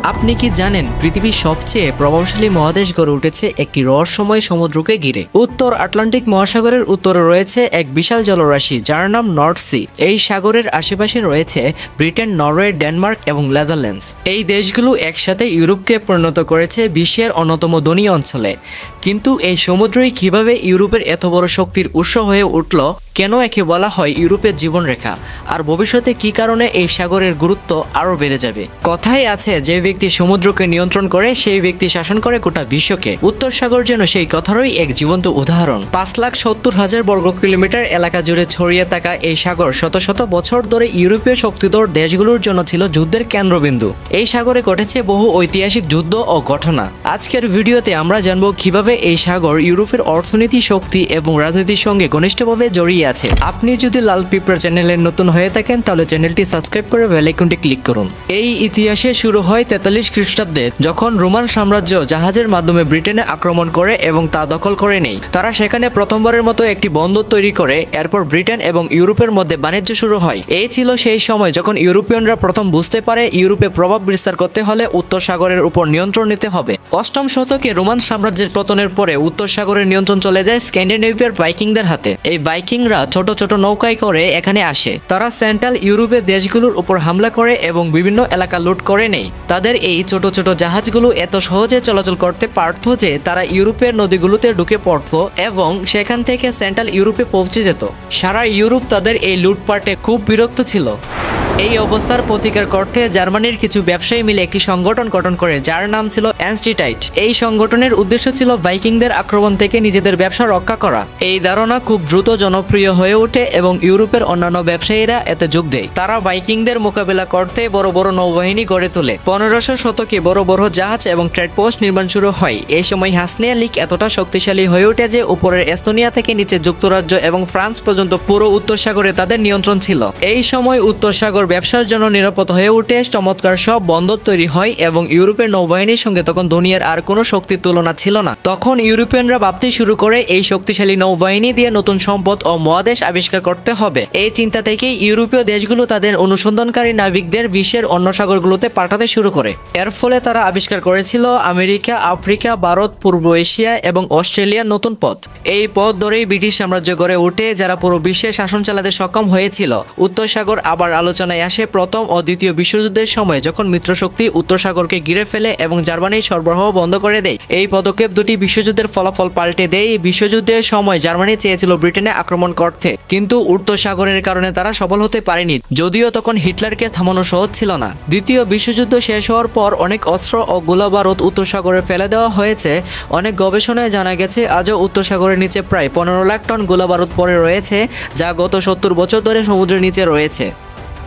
আপনি কি জানেন পৃথিবীর সবচেয়ে প্রভাবশালী মহাদেশ গড়ে উঠেছে একটি রহস্যময় সমুদ্রকে ঘিরে? উত্তর আটলান্টিক মহাসাগরের উত্তরে রয়েছে এক বিশাল জলরাশি যার নাম নর্থ সি। এই সাগরের আশেপাশে রয়েছে ব্রিটেন, নরওয়ে, ডেনমার্ক এবং নেদারল্যান্ডস। এই দেশগুলো একসাথে ইউরোপকে পরিণত করেছে বিশ্বের অন্যতম ধনী অঞ্চলে। কিন্তু এই সমুদ্রই কিভাবে ইউরোপের এত বড় শক্তির উৎস হয়ে উঠল? কেন একে বলা হয় ইউরোপের জীবনরেখা? আর ভবিষ্যতে কি কারণে এই সাগরের গুরুত্ব আরও বেড়ে যাবে? কথাই আছে, যে ব্যক্তি সমুদ্রকে নিয়ন্ত্রণ করে সেই ব্যক্তি শাসন করে গোটা বিশ্বকে। উত্তর সাগর যেন সেই কথারই এক জীবন্ত উদাহরণ। 5,70,000 বর্গ কিলোমিটার এলাকা জুড়ে ছড়িয়ে থাকা এই সাগর শত শত বছর ধরে ইউরোপীয় শক্তিধর দেশগুলোর জন্য ছিল যুদ্ধের কেন্দ্রবিন্দু। এই সাগরে ঘটেছে বহু ঐতিহাসিক যুদ্ধ ও ঘটনা। আজকের ভিডিওতে আমরা জানব কিভাবে এই সাগর ইউরোপের অর্থনীতি, শক্তি এবং রাজনীতির সঙ্গে ঘনিষ্ঠভাবে জড়িয়ে আছে। আপনি যদি লাল পিঁপড়া চ্যানেলে নতুন হয়ে থাকেন তাহলে চ্যানেলটি সাবস্ক্রাইব করে বেল আইকনটি ক্লিক করুন। এই ইতিহাসে শুরু হয় 43 খ্রিস্টাব্দে, যখন রোমান সাম্রাজ্য জাহাজের মাধ্যমে ব্রিটেনে আক্রমণ করে এবং তা দখল করে নেয়। তারা সেখানে প্রথমবারের মতো একটি বন্দর তৈরি করে। এরপর ব্রিটেন এবং ইউরোপের মধ্যে বাণিজ্য শুরু হয়। এই ছিল সেই সময় যখন ইউরোপিয়ানরা প্রথম বুঝতে পারে ইউরোপে প্রভাব বিস্তার করতে হলে উত্তর সাগরের উপর নিয়ন্ত্রণ নিতে হবে। 8ম শতকে রোমান সাম্রাজ্যের পতনের পরে উত্তর সাগরের নিয়ন্ত্রণ চলে যায় স্ক্যান্ডিনেভিয়ার ভাইকিংদের হাতে। এই ভাইকিংরা ছোট ছোট নৌকায় করে এখানে আসে। তারা সেন্ট্রাল ইউরোপের দেশগুলোর উপর হামলা করে এবং বিভিন্ন এলাকা লুট করে নেয়। তাদের এই ছোট ছোট জাহাজগুলো এত সহজে চলাচল করতে পারত যে তারা ইউরোপের নদীগুলোতে ঢুকে পড়ত এবং সেখান থেকে সেন্ট্রাল ইউরোপে পৌঁছে যেত। সারা ইউরোপ তাদের এই লুটপাটে খুব বিরক্ত ছিল। এই অবস্থার প্রতিকার করতে জার্মানির কিছু ব্যবসায়ী মিলে একটি সংগঠন গঠন করে যার নাম ছিল অ্যানস্টিটাইট। এই সংগঠনের উদ্দেশ্য ছিল ভাইকিংদের আক্রমণ থেকে নিজেদের ব্যবসা রক্ষা করা। এই ধারণা খুব দ্রুত জনপ্রিয় হয়ে ওঠে এবং ইউরোপের অন্যান্য ব্যবসায়ীরা এতে যোগ দেয়। তারা ভাইকিংদের মোকাবিলা করতে বড় বড় নৌবাহিনী গড়ে তোলে। 1500 শতকে বড় বড় জাহাজ এবং ট্রেড পোস্ট নির্মাণ শুরু হয়। এই সময় হাসনিয়া লীগ এতটা শক্তিশালী হয়ে ওঠে যে উপরের এস্তোনিয়া থেকে নিচে যুক্তরাজ্য এবং ফ্রান্স পর্যন্ত পুরো উত্তর সাগরে তাদের নিয়ন্ত্রণ ছিল। এই সময় উত্তর সাগর ব্যবসার জন্য নিরাপদ হয়ে উঠে চমৎকার সব বন্দর তৈরি হয় এবং ইউরোপের নৌবাহিনীর সঙ্গে তখন দুনিয়ার আর কোনো শক্তির তুলনা ছিল না। তখন ইউরোপিয়ানরা ভাবতে শুরু করে এই শক্তিশালী নৌবাহিনী দিয়ে নতুন সম্পদ ও মহাদেশ আবিষ্কার করতে হবে। এই চিন্তা থেকেই ইউরোপীয় দেশগুলো তাদের অনুসন্ধানকারী নাবিকদের বিশ্বের অন্য সাগরগুলোতে পাঠাতে শুরু করে। এর ফলে তারা আবিষ্কার করেছিল আমেরিকা, আফ্রিকা, ভারত, পূর্ব এশিয়া এবং অস্ট্রেলিয়ার নতুন পথ। এই পথ ধরেই ব্রিটিশ সাম্রাজ্য গড়ে ওঠে, যারা পুরো বিশ্বে শাসন চালাতে সক্ষম হয়েছিল। উত্তর সাগর আবার আলোচনায় আসে প্রথম ও দ্বিতীয় বিশ্বযুদ্ধের সময়, যখন মিত্রশক্তি উত্তর সাগরকে ঘিরে ফেলে এবং জার্মানির সরবরাহ বন্ধ করে দেয়। এই পদক্ষেপ দুটি বিশ্বযুদ্ধের ফলাফল পাল্টে দেয়। বিশ্বযুদ্ধের সময় জার্মানি চেয়েছিল ব্রিটেনে আক্রমণ করতে, কিন্তু উত্তর সাগরের কারণে তারা সফল হতে পারেনি, যদিও তখন হিটলারকে থামানো সহজ ছিল না। দ্বিতীয় বিশ্বযুদ্ধ শেষ হওয়ার পর অনেক অস্ত্র ও গোলাবারুদ উত্তর সাগরে ফেলে দেওয়া হয়েছে। অনেক গবেষণায় জানা গেছে আজও উত্তর সাগরের নিচে প্রায় 15 লাখ টন গোলাবারুদ পড়ে রয়েছে, যা গত 70 বছর ধরে সমুদ্রের নিচে রয়েছে।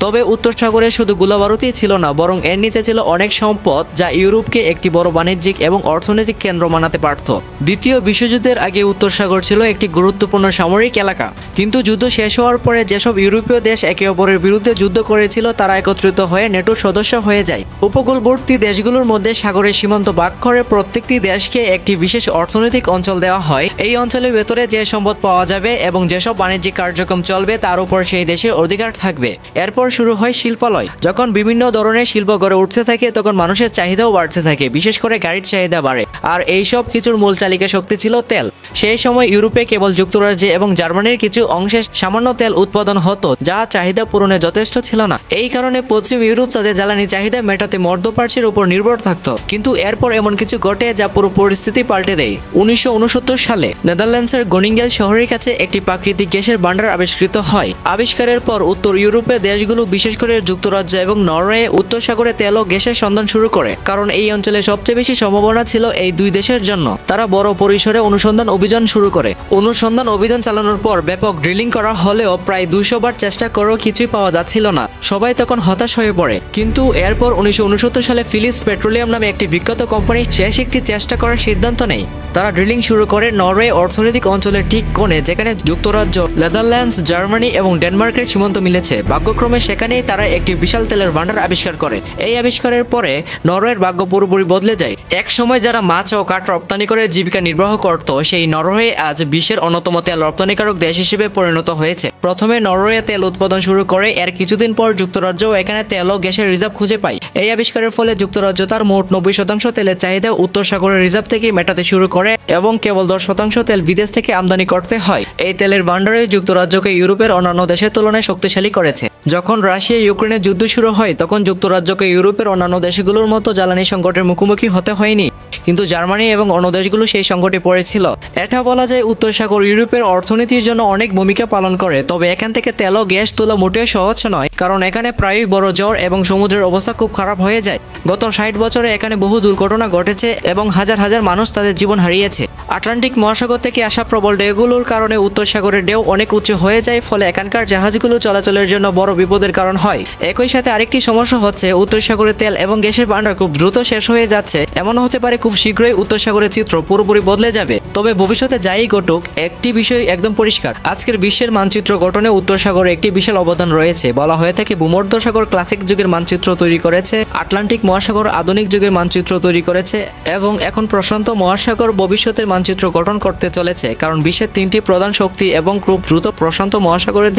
তবে উত্তর সাগরে শুধু গোলাবারুদই ছিল না, বরং এর নিচে ছিল অনেক সম্পদ যা ইউরোপকে একটি বড় বাণিজ্যিক এবং অর্থনৈতিক কেন্দ্র বানাতে পারত। দ্বিতীয় বিশ্বযুদ্ধের আগে উত্তর সাগর ছিল একটি গুরুত্বপূর্ণ সামরিক এলাকা, কিন্তু যুদ্ধ শেষ হওয়ার পরে যেসব ইউরোপীয় দেশ একে অপরের বিরুদ্ধে যুদ্ধ করেছিল তারা একত্রিত হয়ে নেটোর সদস্য হয়ে যায়। উপকূলবর্তী দেশগুলোর মধ্যে সাগরের সীমান্ত ভাগ করে প্রত্যেকটি দেশকে একটি বিশেষ অর্থনৈতিক অঞ্চল দেওয়া হয়। এই অঞ্চলের ভেতরে যে সম্পদ পাওয়া যাবে এবং যেসব বাণিজ্যিক কার্যক্রম চলবে তার উপর সেই দেশের অধিকার থাকবে। এরপর শুরু হয় শিল্পালয়। যখন বিভিন্ন ধরনের শিল্প গড়ে উঠতে থাকে তখন মানুষের চাহিদাও বাড়তে থাকে, বিশেষ করে গাড়ির চাহিদা বাড়ে। আর এই সব কিছুর মূল চালিকা শক্তি ছিল তেল। সেই সময় ইউরোপে কেবল যুক্তরাজ্যে এবং জার্মানির কিছু অংশে সামান্য তেল উৎপাদন হতো, যা চাহিদা পূরণে যথেষ্ট ছিল না। এই কারণে পশ্চিম ইউরোপ তাদের জ্বালানি চাহিদা মেটাতে মধ্যপ্রাচ্যের উপর নির্ভর থাকতো। কিন্তু এরপর এমন কিছু ঘটে যা পুরো পরিস্থিতি পাল্টে দেয়। 1969 সালে নেদারল্যান্ডসের গ্রোনিঙ্গেন শহরের কাছে একটি প্রাকৃতিক গ্যাসের ভান্ডার আবিষ্কৃত হয়। আবিষ্কারের পর উত্তর ইউরোপের দেশগুলো বিশেষ করে যুক্তরাজ্য এবং নরওয়ে উত্তর সাগরে তেল ও গ্যাসের সন্ধান শুরু করে, কারণ এই অঞ্চলে সবচেয়ে বেশি সম্ভাবনা ছিল এই দুই দেশের জন্য। তারা বড় পরিসরে অনুসন্ধান অভিযান শুরু করে। অনুসন্ধান অভিযান চালানোর পর ব্যাপক ড্রিলিং করা হলেও প্রায় 200 বার চেষ্টা করেও কিছুই পাওয়া যাচ্ছিল না। সবাই তখন হতাশ হয়ে পড়ে। কিন্তু এরপর 1969 সালে ফিলিপস পেট্রোলিয়াম নামে একটি বিখ্যাত কোম্পানি শেষ একটি চেষ্টা করার সিদ্ধান্ত নেয়। তারা ড্রিলিং শুরু করে নরওয়ে অর্থনৈতিক অঞ্চলের ঠিক কোণে, যেখানে যুক্তরাজ্য, নেদারল্যান্ডস, জার্মানি এবং ডেনমার্কের সীমান্ত মিলেছে। ভাগ্যক্রমে সেখানেই তারা একটি বিশাল তেলের ভান্ডার আবিষ্কার করে। এই আবিষ্কারের পরে নরওয়ের ভাগ্য পুরোপুরি বদলে যায়। এক সময় যারা মাছ ও কাঠ রপ্তানি করে জীবিকা নির্বাহ করত, সেই নরওয়ে আজ বিশ্বের অন্যতম তেল রপ্তানিকারক দেশ হিসেবে পরিণত হয়েছে। প্রথমে নরওয়ে তেল উৎপাদন শুরু করে, এর কিছুদিন পর যুক্তরাজ্যও এখানে তেল ও গ্যাসের রিজার্ভ খুঁজে পায়। এই আবিষ্কারের ফলে যুক্তরাজ্য তার মোট 90% তেলের চাহিদা উত্তর সাগরের রিজার্ভ থেকে মেটাতে শুরু করে এবং কেবল 10% তেল বিদেশ থেকে আমদানি করতে হয়। এই তেলের ভান্ডারে যুক্তরাজ্যকে ইউরোপের অন্যান্য দেশের তুলনায় শক্তিশালী করেছে। যখন রাশিয়া ইউক্রেনের যুদ্ধ শুরু হয়, তখন যুক্তরাজ্যকে ইউরোপের অন্যান্য দেশগুলোর মতো জ্বালানি সংকটের মুখোমুখি হতে হয়নি, কিন্তু জার্মানি এবং অন্য দেশগুলো সেই সংকটে পড়েছিল। এটা বলা যায় উত্তর সাগর ইউরোপের অর্থনীতির জন্য অনেক ভূমিকা পালন করে। তবে এখান থেকে তেল ও গ্যাস তোলা মোটেও সহজ নয়, কারণ এখানে প্রায়ই বড় ঝড় এবং সমুদ্রের অবস্থা খুব খারাপ হয়ে যায়। গত 60 বছরে এখানে বহু দুর্ঘটনা ঘটেছে এবং হাজার হাজার মানুষ তাদের জীবন হারিয়েছে। আটলান্টিক মহাসাগর থেকে আসা প্রবল ঢেউগুলোর কারণে উত্তর সাগরের ঢেউ অনেক উঁচু হয়ে যায়, ফলে এখানকার জাহাজগুলো চলাচলের জন্য বড় বিপদের কারণ হয়। একই সাথে আরেকটি সমস্যা হচ্ছে উত্তর সাগরে তেল এবং গ্যাসের ভান্ডার খুব দ্রুত শেষ হয়ে যাচ্ছে। এমন হতে পারে খুব শীঘ্রই উত্তর সাগরের চিত্র পুরোপুরি বদলে যাবে। তবে ভবিষ্যতে যাই ঘটুক, একটি বিষয় একদম পরিষ্কার, আজকের বিশ্বের মানচিত্র গঠনে উত্তর সাগরে একটি বিশাল অবদান রয়েছে। বলা হয়ে থাকে ভূমধ্যসাগর ক্লাসিক যুগের মানচিত্র তৈরি করেছে, আটলান্টিক মহাসাগর আধুনিক যুগের মানচিত্র তৈরি করেছে এবং এখন প্রশান্ত মহাসাগর ভবিষ্যতের মানচিত্র গঠন করতে চলেছে। কারণ বিশ্বের 3টি প্রধান শক্তি এবং খুব দ্রুত প্রশান্ত মহাসাগরের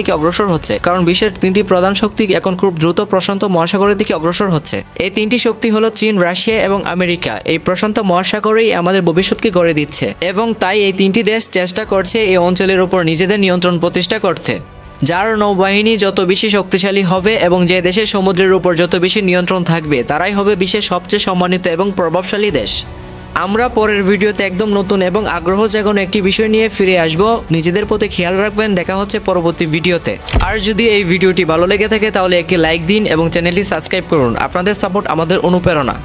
দিকে অগ্রসর হচ্ছে। এই 3টি শক্তি হলো চীন, রাশিয়া এবং আমেরিকা। এই প্রশান্ত মহাসাগরেই আমাদের ভবিষ্যৎকে গড়ে দিচ্ছে এবং তাই এই 3টি দেশ চেষ্টা করছে এই অঞ্চলের উপর নিজেদের নিয়ন্ত্রণ প্রতিষ্ঠা করতে। যার নৌবাহিনী যত বেশি শক্তিশালী হবে এবং যে দেশের সমুদ্রের উপর যত বেশি নিয়ন্ত্রণ থাকবে, তারাই হবে বিশ্বের সবচেয়ে সম্মানিত এবং প্রভাবশালী দেশ। আমরা পরের ভিডিওতে একদম নতুন এবং আগ্রহ জাগানো একটি বিষয় নিয়ে ফিরে আসব। নিজেদের প্রতি খেয়াল রাখবেন। দেখা হচ্ছে পরবর্তী ভিডিওতে। আর যদি এই ভিডিওটি ভালো লেগে থাকে তাহলে একটি লাইক দিন এবং চ্যানেলটি সাবস্ক্রাইব করুন। আপনাদের সাপোর্ট আমাদের অনুপ্রেরণা।